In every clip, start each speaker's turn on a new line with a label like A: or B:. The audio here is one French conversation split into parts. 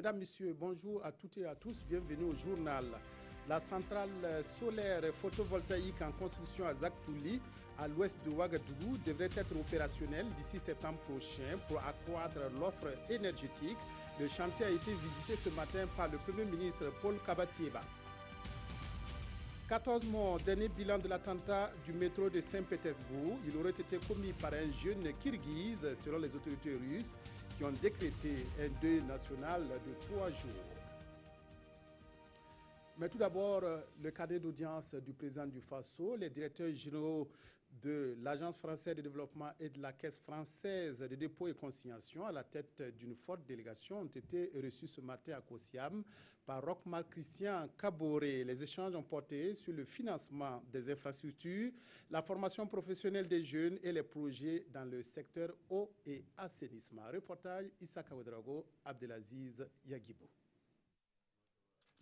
A: Mesdames, Messieurs, bonjour à toutes et à tous. Bienvenue au journal. La centrale solaire photovoltaïque en construction à Zaktouli, à l'ouest de Ouagadougou, devrait être opérationnelle d'ici septembre prochain pour accroître l'offre énergétique. Le chantier a été visité ce matin par le Premier ministre Paul Kabatieba. 14 morts, dernier bilan de l'attentat du métro de Saint-Pétersbourg. Il aurait été commis par un jeune kirghize, selon les autorités russes, qui ont décrété un deuil national de 3 jours. Mais tout d'abord, le cadet d'audience du président du Faso, les directeurs généraux de l'Agence française de développement et de la Caisse française de dépôt et consignation à la tête d'une forte délégation ont été reçus ce matin à Kosiam par Roch-Marc Christian Kaboré. Les échanges ont porté sur le financement des infrastructures, la formation professionnelle des jeunes et les projets dans le secteur eau et assainissement. Reportage Issa Ouedraogo, Abdelaziz Yaguibou.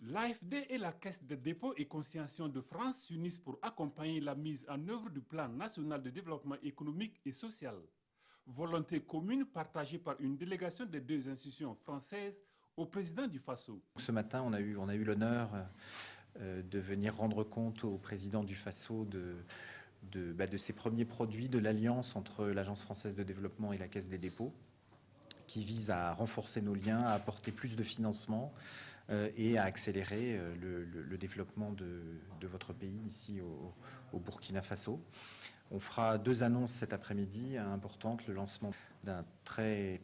B: L'AFD et la Caisse de dépôt et consignation de France s'unissent pour accompagner la mise en œuvre du plan national de développement économique et social. Volonté commune partagée par une délégation des deux institutions françaises au président du Faso.
C: Ce matin, on a eu l'honneur de venir rendre compte au président du Faso de ces premiers produits de l'alliance entre l'Agence française de développement et la Caisse des dépôts, qui vise à renforcer nos liens, à apporter plus de financement et à accélérer le développement de votre pays ici au Burkina Faso. On fera 2 annonces cet après-midi importantes, le lancement d'un très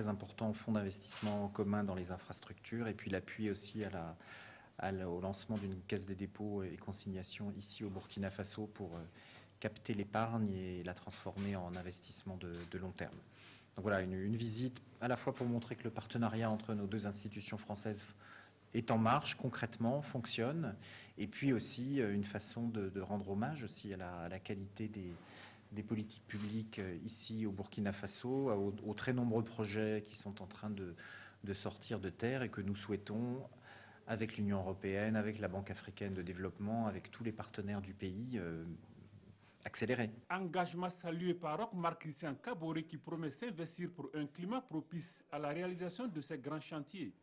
C: important fonds d'investissement commun dans les infrastructures et puis l'appui aussi au lancement d'une caisse des dépôts et consignations ici au Burkina Faso pour capter l'épargne et la transformer en investissement de long terme. Donc voilà, une visite à la fois pour montrer que le partenariat entre nos deux institutions françaises est en marche, concrètement, fonctionne, et puis aussi une façon de rendre hommage aussi à la qualité des politiques publiques ici au Burkina Faso, aux très nombreux projets qui sont en train de sortir de terre et que nous souhaitons, avec l'Union européenne, avec la Banque africaine de développement, avec tous les partenaires du pays, accélérer.
B: Engagement salué par Roch-Marc Christian Kaboré qui promet s'investir pour un climat propice à la réalisation de ces grands chantiers.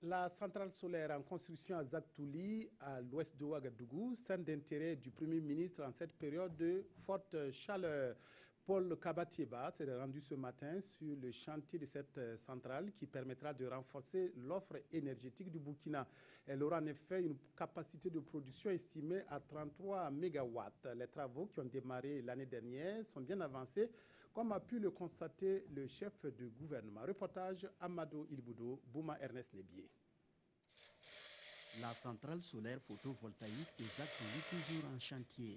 A: La centrale solaire en construction à Zaktouli, à l'ouest de Ouagadougou, centre d'intérêt du Premier ministre en cette période de forte chaleur. Paul Kabatieba s'est rendu ce matin sur le chantier de cette centrale qui permettra de renforcer l'offre énergétique du Burkina. Elle aura en effet une capacité de production estimée à 33 MW. Les travaux qui ont démarré l'année dernière sont bien avancés, comme a pu le constater le chef du gouvernement. Reportage Amadou Ilboudo, Bouma Ernest Nebié.
D: La centrale solaire photovoltaïque de Zaktouli toujours en chantier.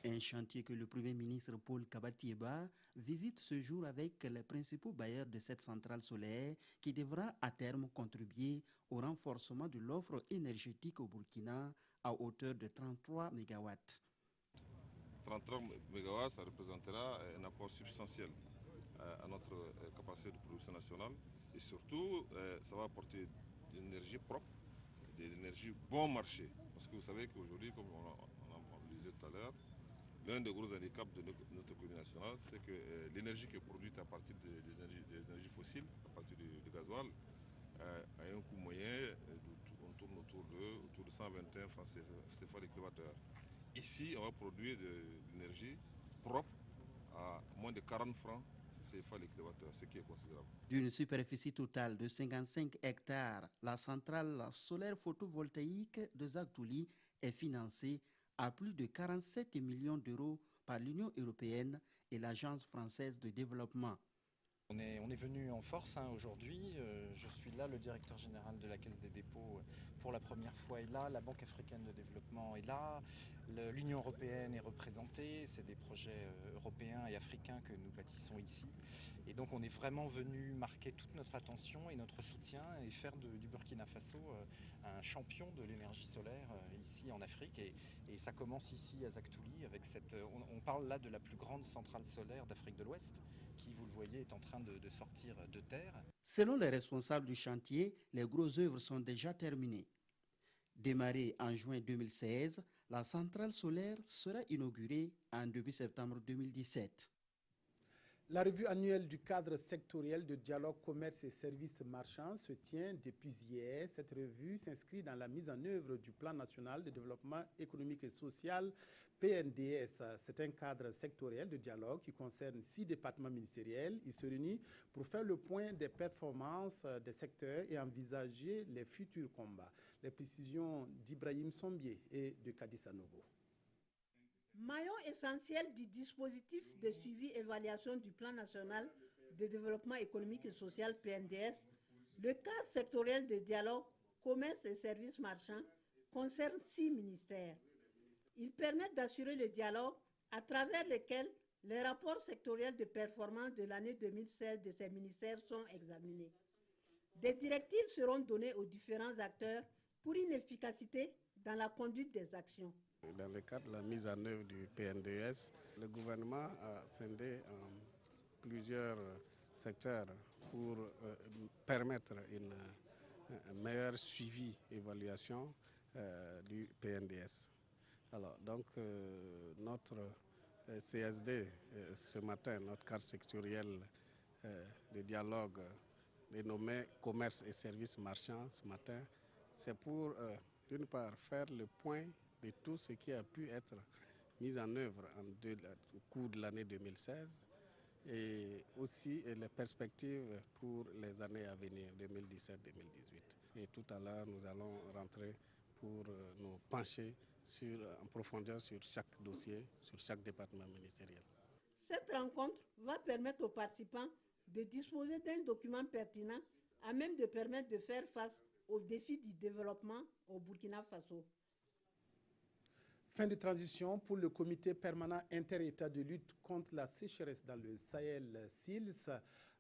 D: Un chantier que le Premier ministre Paul Kabatieba visite ce jour avec les principaux bailleurs de cette centrale solaire qui devra à terme contribuer au renforcement de l'offre énergétique au Burkina à hauteur de 33 MW.
E: 33 MW, ça représentera un apport substantiel à notre capacité de production nationale et surtout, ça va apporter de l'énergie propre, de l'énergie bon marché. Parce que vous savez qu'aujourd'hui, comme on le disait tout à l'heure, l'un des gros handicaps de notre économie nationale, c'est que l'énergie qui est produite à partir des énergies fossiles, à partir du gasoil, a un coût moyen, on tourne autour de 121 francs CFA le kilowattheure. Ici, on va produire de l'énergie propre à moins de 40 francs CFA le kilowattheure, ce qui est considérable.
D: D'une superficie totale de 55 hectares, la centrale solaire photovoltaïque de Zaktouli est financée à plus de 47 millions d'euros par l'Union européenne et l'Agence française de développement.
C: On est venu en force aujourd'hui. Je suis là, le directeur général de la Caisse des dépôts pour la première fois est là, la Banque africaine de développement est là, l'Union européenne est représentée, c'est des projets européens et africains que nous bâtissons ici. Et donc on est vraiment venu marquer toute notre attention et notre soutien et faire du Burkina Faso un champion de l'énergie solaire ici en Afrique. Et ça commence ici à Zaktouli avec on parle là de la plus grande centrale solaire d'Afrique de l'Ouest qui, vous le voyez, est en train de sortir de terre.
D: Selon les responsables du chantier, les grosses œuvres sont déjà terminées. Démarrée en juin 2016, la centrale solaire sera inaugurée en début septembre 2017.
A: La revue annuelle du cadre sectoriel de dialogue commerce et services marchands se tient depuis hier. Cette revue s'inscrit dans la mise en œuvre du Plan national de développement économique et social, PNDS. C'est un cadre sectoriel de dialogue qui concerne 6 départements ministériels. Il se réunit pour faire le point des performances des secteurs et envisager les futurs combats. Les précisions d'Ibrahim Sombier et de Kadi Sanogo.
F: Maillon essentiel du dispositif de suivi-évaluation du Plan national de développement économique et social PNDS, le cadre sectoriel de dialogue commerce et services marchands concerne 6 ministères. Ils permettent d'assurer le dialogue à travers lequel les rapports sectoriels de performance de l'année 2016 de ces ministères sont examinés. Des directives seront données aux différents acteurs pour une efficacité dans la conduite des actions.
G: Dans le cadre de la mise en œuvre du PNDS, le gouvernement a scindé en plusieurs secteurs pour permettre un meilleur suivi et évaluation du PNDS. Alors, donc, notre CSD, ce matin, notre cadre sectoriel de dialogue dénommé commerce et services marchands ce matin, c'est pour, d'une part, faire le point de tout ce qui a pu être mis en œuvre au cours de l'année 2016 et aussi les perspectives pour les années à venir, 2017-2018. Et tout à l'heure, nous allons rentrer pour nous pencher en profondeur sur chaque dossier, sur chaque département ministériel.
F: Cette rencontre va permettre aux participants de disposer d'un document pertinent à même de permettre de faire face aux défis du développement au Burkina Faso.
A: Fin de transition pour le comité permanent inter-État de lutte contre la sécheresse dans le Sahel, SILS.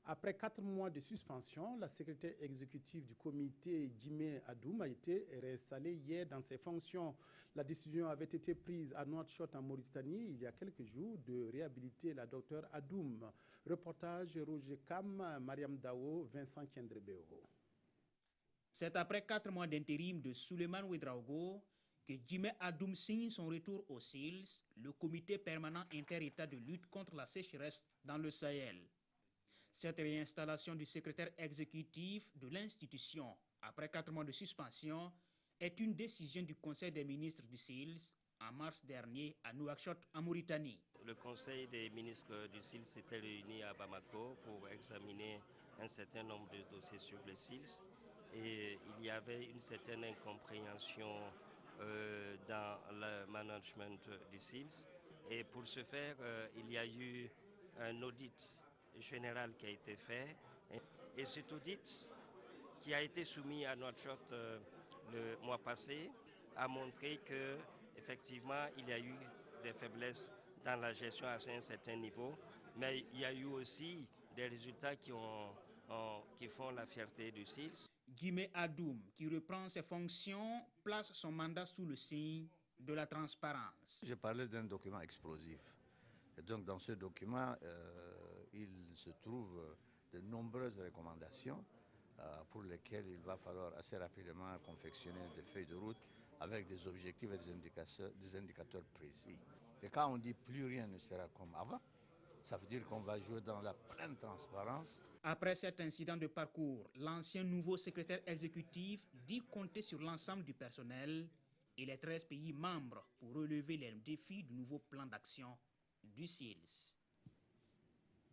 A: Après 4 mois de suspension, la secrétaire exécutive du comité, Djimé Adoum, a été réinstallée hier dans ses fonctions. La décision avait été prise à Nouakchott en Mauritanie il y a quelques jours de réhabiliter la docteure Adoum. Reportage Roger Kam, Mariam Dao, Vincent Kendrebeo.
H: C'est après 4 mois d'intérim de Souleymane Ouedraogo que Djimé Adoum signe son retour au SILS, le comité permanent inter-État de lutte contre la sécheresse dans le Sahel. Cette réinstallation du secrétaire exécutif de l'institution après 4 mois de suspension est une décision du Conseil des ministres du SILS en mars dernier à Nouakchott en Mauritanie.
I: Le Conseil des ministres du SILS s'était réuni à Bamako pour examiner un certain nombre de dossiers sur le SILS et il y avait une certaine incompréhension dans le management du SILS. Et pour ce faire, il y a eu un audit général qui a été fait. Et cet audit qui a été soumis à Nouakchott le mois passé a montré qu'effectivement, il y a eu des faiblesses dans la gestion à un certain niveau, mais il y a eu aussi des résultats qui font la fierté du SILS.
H: Djimé Adoum, qui reprend ses fonctions, place son mandat sous le signe de la transparence.
J: J'ai parlé d'un document explosif. Et donc dans ce document, il se trouve de nombreuses recommandations pour lesquelles il va falloir assez rapidement confectionner des feuilles de route avec des objectifs et des indicateurs précis. Et quand on dit plus rien ne sera comme avant, ça veut dire qu'on va jouer dans la pleine transparence.
H: Après cet incident de parcours, l'ancien nouveau secrétaire exécutif dit compter sur l'ensemble du personnel et les 13 pays membres pour relever les défis du nouveau plan d'action du SILS.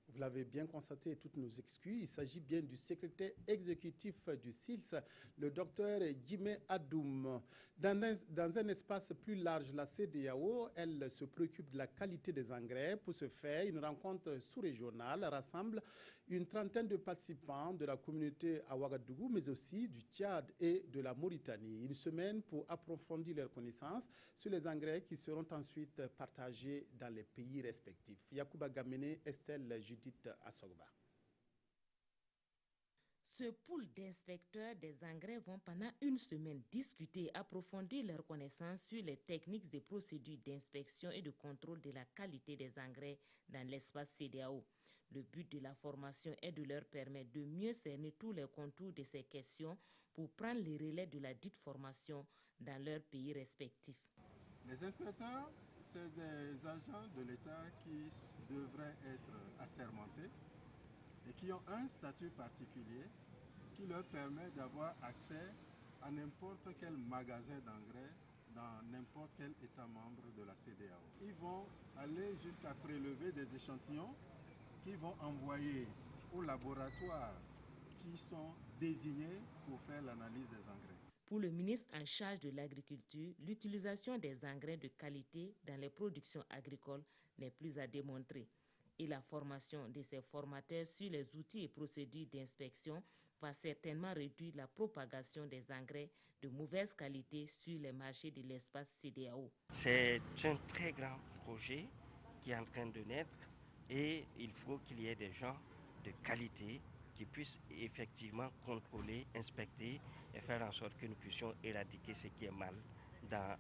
A: Vous l'avez bien constaté, toutes nos excuses. Il s'agit bien du secrétaire exécutif du SILS, le docteur Djimé Adoum. Dans un espace plus large, la CEDEAO, elle se préoccupe de la qualité des engrais. Pour ce faire, une rencontre sous-régionale rassemble une trentaine de participants de la communauté à Ouagadougou, mais aussi du Tchad et de la Mauritanie. Une semaine pour approfondir leurs connaissances sur les engrais qui seront ensuite partagés dans les pays respectifs. Yacouba Gamene, Estelle Judith Assogba.
K: Ce pool d'inspecteurs des engrais vont pendant une semaine discuter et approfondir leurs connaissances sur les techniques et procédures d'inspection et de contrôle de la qualité des engrais dans l'espace CEDEAO. Le but de la formation est de leur permettre de mieux cerner tous les contours de ces questions pour prendre les relais de la dite formation dans leurs pays respectifs.
L: Les inspecteurs c'est des agents de l'État qui devraient être assermentés et qui ont un statut particulier qui leur permet d'avoir accès à n'importe quel magasin d'engrais dans n'importe quel État membre de la CEDEAO. Ils vont aller jusqu'à prélever des échantillons qu'ils vont envoyer aux laboratoires qui sont désignés pour faire l'analyse des engrais.
K: Pour le ministre en charge de l'agriculture, l'utilisation des engrais de qualité dans les productions agricoles n'est plus à démontrer. Et la formation de ces formateurs sur les outils et procédures d'inspection va certainement réduire la propagation des engrais de mauvaise qualité sur les marchés de l'espace CEDEAO.
I: C'est un très grand projet qui est en train de naître et il faut qu'il y ait des gens de qualité qui puissent effectivement contrôler, inspecter et faire en sorte que nous puissions éradiquer ce qui est mal dans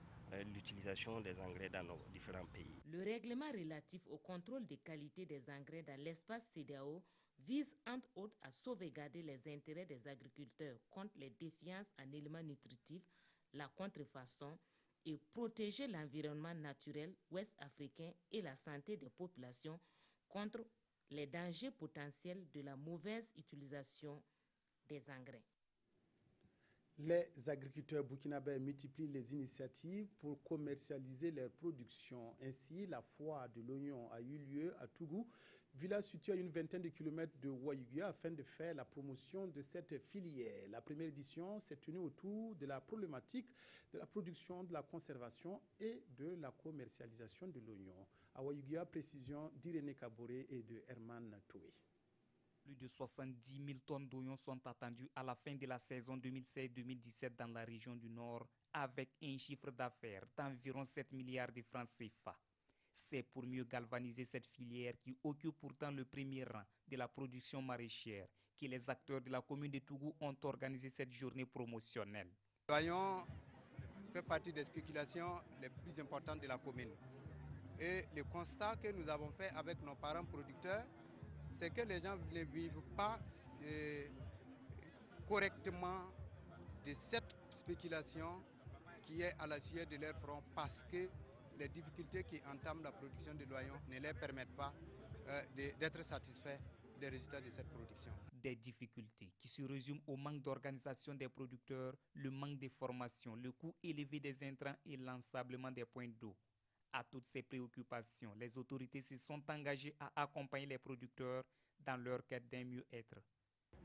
I: l'utilisation des engrais dans nos différents pays.
K: Le règlement relatif au contrôle des qualités des engrais dans l'espace CEDEAO vise entre autres à sauvegarder les intérêts des agriculteurs contre les défiances en éléments nutritifs, la contrefaçon et protéger l'environnement naturel ouest-africain et la santé des populations contre les dangers potentiels de la mauvaise utilisation des engrais.
A: Les agriculteurs burkinabés multiplient les initiatives pour commercialiser leurs productions. Ainsi, la foire de l'oignon a eu lieu à Tougou, village situé à une vingtaine de kilomètres de Ouayugia, afin de faire la promotion de cette filière. La première édition s'est tenue autour de la problématique de la production, de la conservation et de la commercialisation de l'oignon. À Ouayugia, précision d'Irénée Kaboré et de Herman Toué.
M: Plus de 70 000 tonnes d'oignons sont attendues à la fin de la saison 2016-2017 dans la région du Nord, avec un chiffre d'affaires d'environ 7 milliards de francs CFA. C'est pour mieux galvaniser cette filière qui occupe pourtant le premier rang de la production maraîchère que les acteurs de la commune de Tougou ont organisé cette journée promotionnelle.
N: L'oignon fait partie des spéculations les plus importantes de la commune. Et le constat que nous avons fait avec nos parents producteurs, c'est que les gens ne vivent pas correctement de cette spéculation qui est à la suite de leur front parce que les difficultés qui entament la production de l'oignon ne leur permettent pas d'être satisfaits des résultats de cette production.
M: Des difficultés qui se résument au manque d'organisation des producteurs, le manque de formation, le coût élevé des intrants et l'ensablement des points d'eau. À toutes ces préoccupations, les autorités se sont engagées à accompagner les producteurs dans leur quête d'un mieux-être.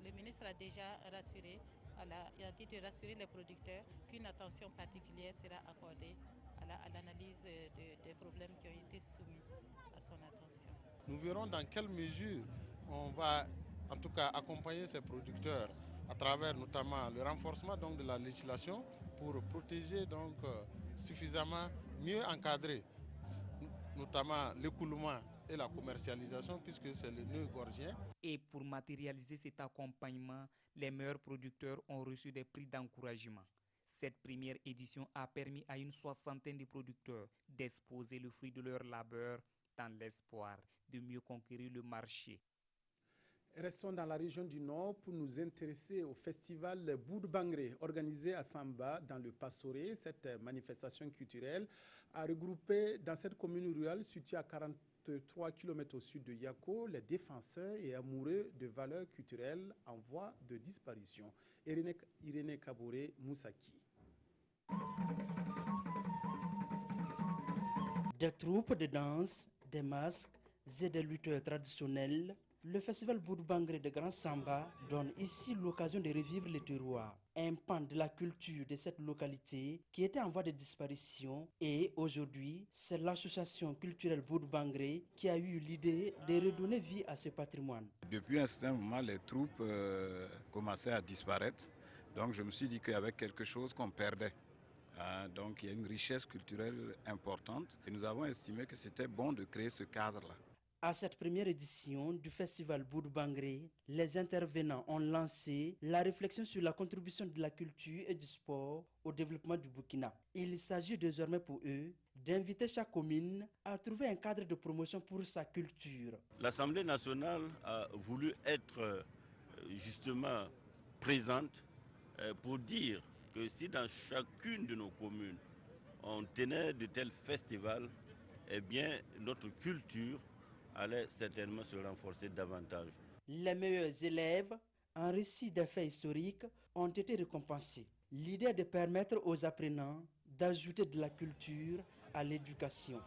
O: Le ministre a déjà rassuré, il a dit de rassurer les producteurs qu'une attention particulière sera accordée à l'analyse des problèmes qui ont été soumis à son attention.
L: Nous verrons dans quelle mesure on va en tout cas accompagner ces producteurs à travers notamment le renforcement donc, de la législation pour protéger donc, suffisamment, mieux encadrer notamment l'écoulement et la commercialisation puisque c'est le nœud gorgien.
M: Et pour matérialiser cet accompagnement, les meilleurs producteurs ont reçu des prix d'encouragement. Cette première édition a permis à une soixantaine de producteurs d'exposer le fruit de leur labeur dans l'espoir de mieux conquérir le marché.
A: Restons dans la région du Nord pour nous intéresser au festival Boudbangré organisé à Samba dans le Passoré. Cette manifestation culturelle a regroupé dans cette commune rurale située à 43 km au sud de Yako les défenseurs et amoureux de valeurs culturelles en voie de disparition. Irénée Kaboré Moussaki.
D: Des troupes de danse, des masques et des lutteurs traditionnels, le festival Boudbangré de Grand Samba donne ici l'occasion de revivre le terroir, un pan de la culture de cette localité qui était en voie de disparition. Et aujourd'hui, c'est l'association culturelle Boudbangré qui a eu l'idée de redonner vie à ce patrimoine.
P: Depuis un certain moment, les troupes commençaient à disparaître. Donc je me suis dit qu'il y avait quelque chose qu'on perdait. Donc il y a une richesse culturelle importante et nous avons estimé que c'était bon de créer ce cadre-là.
D: À cette première édition du festival Boudbangré, les intervenants ont lancé la réflexion sur la contribution de la culture et du sport au développement du Burkina. Il s'agit désormais pour eux d'inviter chaque commune à trouver un cadre de promotion pour sa culture.
Q: L'Assemblée nationale a voulu être justement présente pour dire que si dans chacune de nos communes on tenait de tels festivals, eh bien, notre culture allait certainement se renforcer davantage.
D: Les meilleurs élèves, en récit des faits historiques, ont été récompensés. L'idée est de permettre aux apprenants d'ajouter de la culture à l'éducation.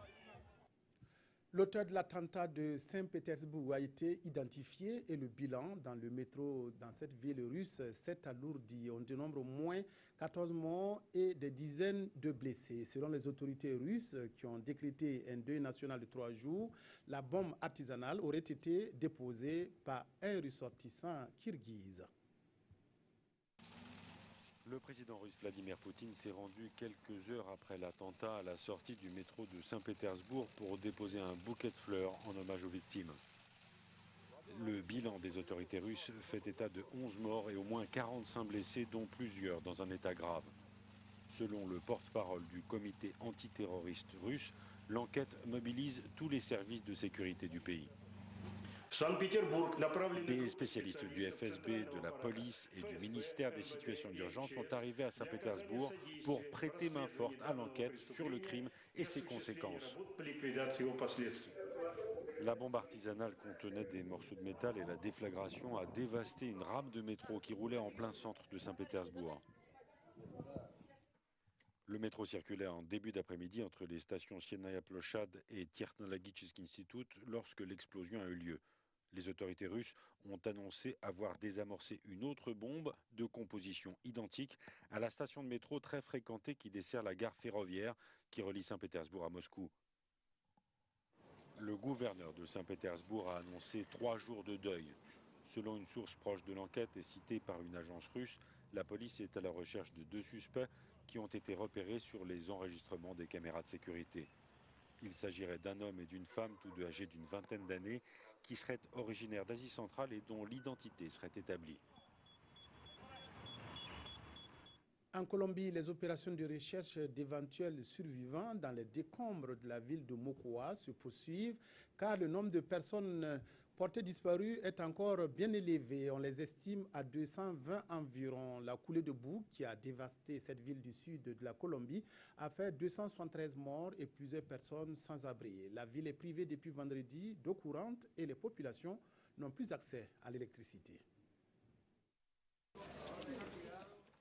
A: L'auteur de l'attentat de Saint-Pétersbourg a été identifié et le bilan dans le métro dans cette ville russe s'est alourdi. On dénombre au moins 14 morts et des dizaines de blessés. Selon les autorités russes qui ont décrété un deuil national de 3 jours, la bombe artisanale aurait été déposée par un ressortissant kirghize.
R: Le président russe Vladimir Poutine s'est rendu quelques heures après l'attentat à la sortie du métro de Saint-Pétersbourg pour déposer un bouquet de fleurs en hommage aux victimes. Le bilan des autorités russes fait état de 11 morts et au moins 45 blessés, dont plusieurs dans un état grave. Selon le porte-parole du comité antiterroriste russe, l'enquête mobilise tous les services de sécurité du pays. Des spécialistes du FSB, de la police et du ministère des situations d'urgence sont arrivés à Saint-Pétersbourg pour prêter main forte à l'enquête sur le crime et ses conséquences. La bombe artisanale contenait des morceaux de métal et la déflagration a dévasté une rame de métro qui roulait en plein centre de Saint-Pétersbourg. Le métro circulait en début d'après-midi entre les stations Sienaya Plochad et Technologisch Institut lorsque l'explosion a eu lieu. Les autorités russes ont annoncé avoir désamorcé une autre bombe de composition identique à la station de métro très fréquentée qui dessert la gare ferroviaire qui relie Saint-Pétersbourg à Moscou. Le gouverneur de Saint-Pétersbourg a annoncé 3 jours de deuil. Selon une source proche de l'enquête et citée par une agence russe, la police est à la recherche de 2 suspects qui ont été repérés sur les enregistrements des caméras de sécurité. Il s'agirait d'un homme et d'une femme, tous deux âgés d'une vingtaine d'années, qui seraient originaires d'Asie centrale et dont l'identité serait établie.
A: En Colombie, les opérations de recherche d'éventuels survivants dans les décombres de la ville de Mocoa se poursuivent car le nombre de personnes portées disparues est encore bien élevé. On les estime à 220 environ. La coulée de boue qui a dévasté cette ville du sud de la Colombie a fait 273 morts et plusieurs personnes sans abri. La ville est privée depuis vendredi d'eau courante et les populations n'ont plus accès à l'électricité.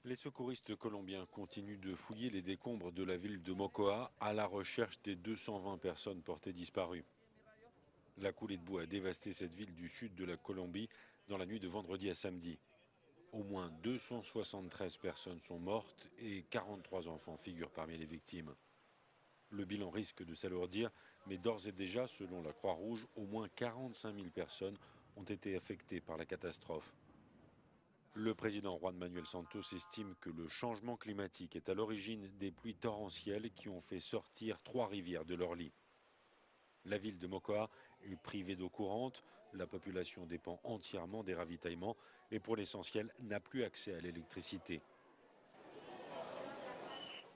R: Les secouristes colombiens continuent de fouiller les décombres de la ville de Mocoa à la recherche des 220 personnes portées disparues. La coulée de boue a dévasté cette ville du sud de la Colombie dans la nuit de vendredi à samedi. Au moins 273 personnes sont mortes et 43 enfants figurent parmi les victimes. Le bilan risque de s'alourdir, mais d'ores et déjà, selon la Croix-Rouge, au moins 45 000 personnes ont été affectées par la catastrophe. Le président Juan Manuel Santos estime que le changement climatique est à l'origine des pluies torrentielles qui ont fait sortir 3 rivières de leur lit. La ville de Mocoa est privée d'eau courante, la population dépend entièrement des ravitaillements et pour l'essentiel n'a plus accès à l'électricité.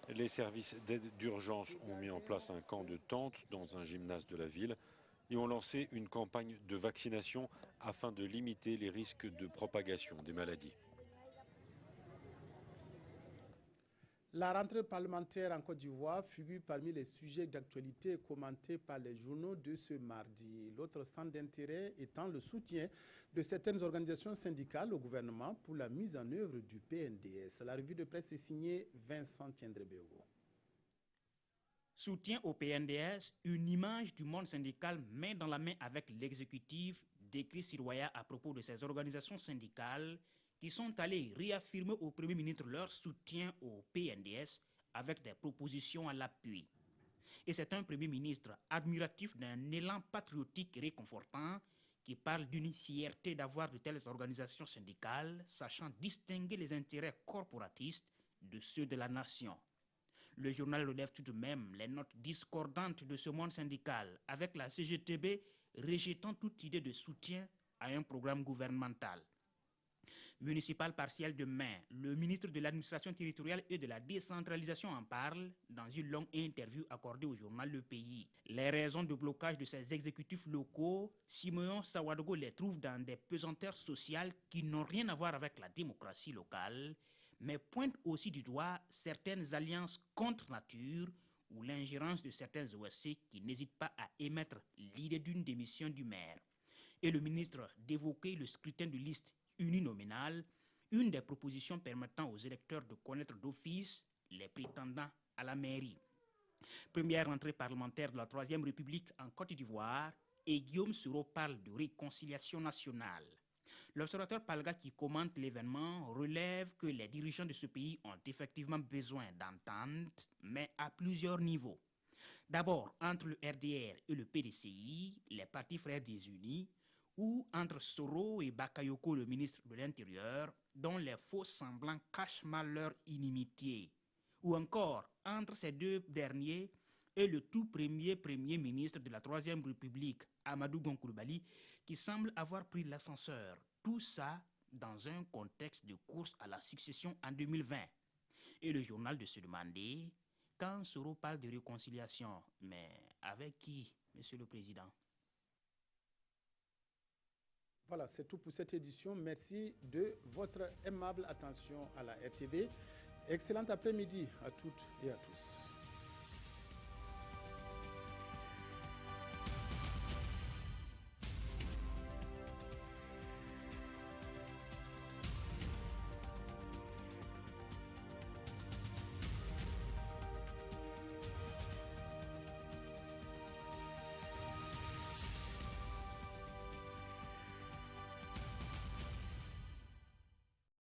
R: Les services d'aide d'urgence ont mis en place un camp de tente dans un gymnase de la ville et ont lancé une campagne de vaccination afin de limiter les risques de propagation des maladies.
A: La rentrée parlementaire en Côte d'Ivoire figure parmi les sujets d'actualité commentés par les journaux de ce mardi. L'autre centre d'intérêt étant le soutien de certaines organisations syndicales au gouvernement pour la mise en œuvre du PNDS. La revue de presse est signée Vincent Tiendrebego.
H: Soutien au PNDS, une image du monde syndical main dans la main avec l'exécutif, décrit Siroya à propos de ces organisations syndicales qui sont allés réaffirmer au Premier ministre leur soutien au PNDS avec des propositions à l'appui. Et c'est un Premier ministre admiratif d'un élan patriotique réconfortant qui parle d'une fierté d'avoir de telles organisations syndicales sachant distinguer les intérêts corporatistes de ceux de la nation. Le journal relève tout de même les notes discordantes de ce monde syndical avec la CGTB rejetant toute idée de soutien à un programme gouvernemental. Municipal partiel demain, le ministre de l'administration territoriale et de la décentralisation en parle dans une longue interview accordée au journal Le Pays. Les raisons de blocage de ces exécutifs locaux, Simeon Sawadogo les trouve dans des pesanteurs sociales qui n'ont rien à voir avec la démocratie locale, mais pointe aussi du doigt certaines alliances contre nature ou l'ingérence de certains OSC qui n'hésitent pas à émettre l'idée d'une démission du maire. Et le ministre d'évoquer le scrutin de liste uninominale, une des propositions permettant aux électeurs de connaître d'office les prétendants à la mairie. Première rentrée parlementaire de la Troisième République en Côte d'Ivoire, et Guillaume Soro parle de réconciliation nationale. L'observateur Palga qui commente l'événement relève que les dirigeants de ce pays ont effectivement besoin d'entente, mais à plusieurs niveaux. D'abord, entre le RDR et le PDCI, les partis frères désunis, ou entre Soro et Bakayoko, le ministre de l'Intérieur, dont les faux semblants cachent mal leur inimitié, ou encore entre ces deux derniers et le tout premier ministre de la Troisième République, Amadou Gon Coulibaly, qui semble avoir pris l'ascenseur. Tout ça dans un contexte de course à la succession en 2020. Et le journal de se demander, quand Soro parle de réconciliation, mais avec qui, Monsieur le Président?
A: Voilà, c'est tout pour cette édition. Merci de votre aimable attention à la RTV. Excellent après-midi à toutes et à tous.